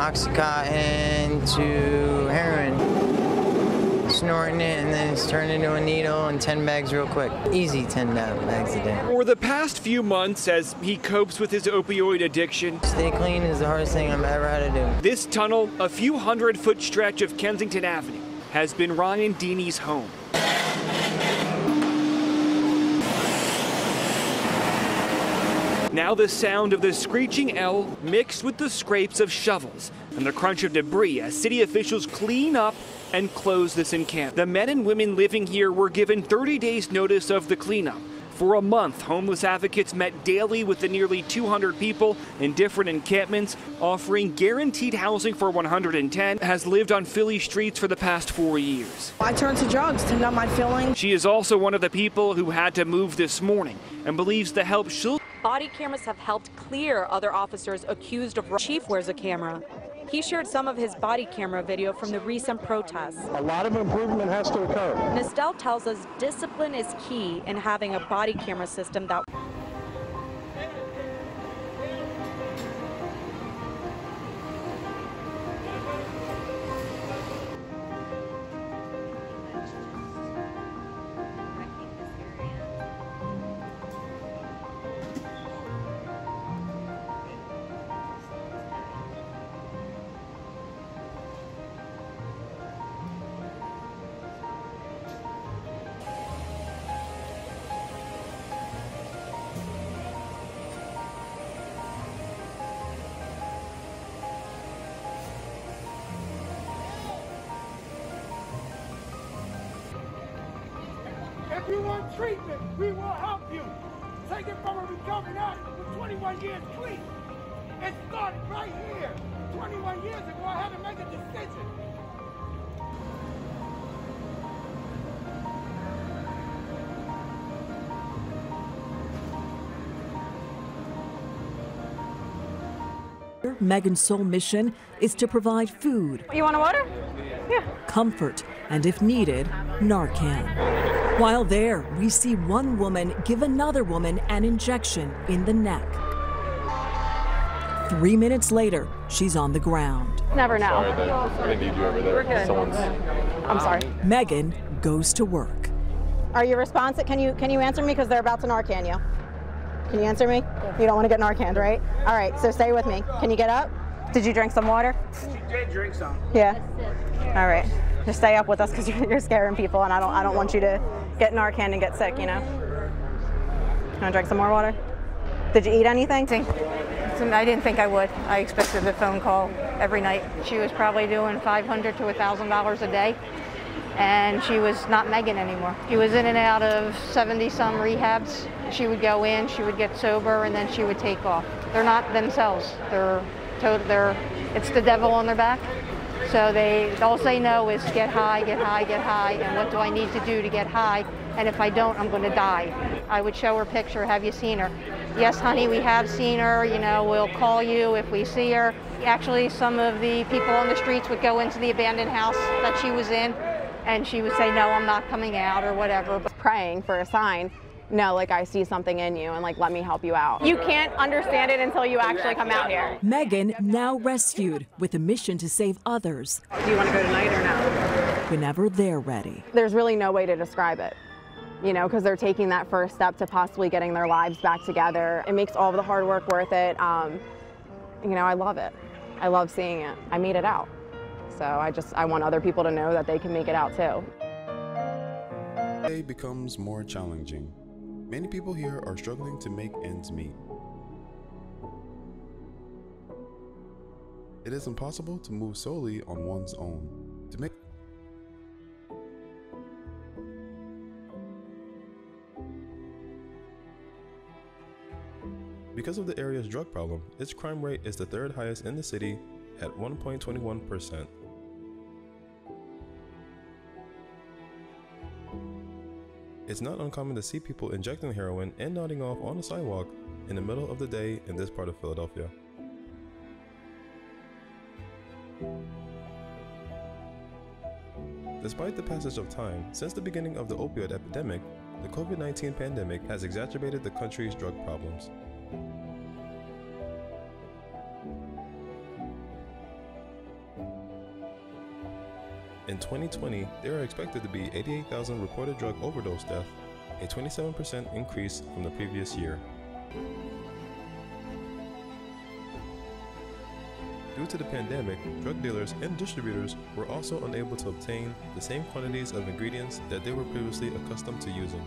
Oxycontin to heroin. Snorting it and then it's turned into a needle and 10 bags real quick. Easy 10 bags a day. For the past few months, as he copes with his opioid addiction, Stay clean is the hardest thing I've ever had to do. this tunnel, a few 100-foot stretch of Kensington Avenue, has been Ryan Deeney's home. Now the sound of the screeching L mixed with the scrapes of shovels and the crunch of debris as city officials clean up and close this encampment. The men and women living here were given 30 days notice of the cleanup. For a month, homeless advocates met daily with the nearly 200 people in different encampments, offering guaranteed housing for 110, has lived on Philly streets for the past 4 years. I turned to drugs to numb my feelings. She is also one of the people who had to move this morning and believes the help she'll. Body cameras have helped clear other officers accused of. Chief wears a camera. He shared some of his body camera video from the recent protests. A lot of improvement has to occur. Nistel tells us discipline is key in having a body camera system that. If you want treatment, we will help you. Take it from a recovering addict with 21 years clean. It started right here. 21 years ago, I had to make a decision. Megan's sole mission is to provide food. You want a water? Yeah. Comfort, and if needed, Narcan. While there, we see one woman give another woman an injection in the neck. 3 minutes later, she's on the ground. Never know. Sorry that we're gonna need you over there. We're good. I'm sorry. Megan goes to work. Are you responsive? Can you answer me, because they're about to Narcan you? Can you answer me? You don't want to get Narcaned, right? All right, so stay with me. Can you get up? Did you drink some water? She did drink some. Yeah. All right. Just stay up with us, because you're scaring people, and I don't want you to get Narcan and get sick, you know? You want to drink some more water? Did you eat anything? I didn't think I would. I expected a phone call every night. She was probably doing $500 to $1,000 a day, and she was not Megan anymore. She was in and out of 70-some rehabs. She would go in, she would get sober, and then she would take off. They're not themselves. It's the devil on their back. So all they know is get high, get high, get high, and what do I need to do to get high? And if I don't, I'm going to die. I would show her picture, have you seen her? Yes, honey, we have seen her, you know, we'll call you if we see her. Actually, some of the people on the streets would go into the abandoned house that she was in, and she would say, no, I'm not coming out, or whatever. Praying for a sign. No, like, I see something in you, and like, let me help you out. You can't understand it until you actually come out here. Megan, now rescued, with a mission to save others. Do you want to go tonight or no? Whenever they're ready. There's really no way to describe it, you know, because they're taking that first step to possibly getting their lives back together. It makes all of the hard work worth it. You know, I love it. I love seeing it. I made it out. So I want other people to know that they can make it out too. Today becomes more challenging. Many people here are struggling to make ends meet. It is impossible to move solely on one's own. Because of the area's drug problem, its crime rate is the third highest in the city at 1.21%. It's not uncommon to see people injecting heroin and nodding off on the sidewalk in the middle of the day in this part of Philadelphia. Despite the passage of time, since the beginning of the opioid epidemic, the COVID-19 pandemic has exacerbated the country's drug problems. In 2020, there are expected to be 88,000 reported drug overdose deaths, a 27% increase from the previous year. Due to the pandemic, drug dealers and distributors were also unable to obtain the same quantities of ingredients that they were previously accustomed to using.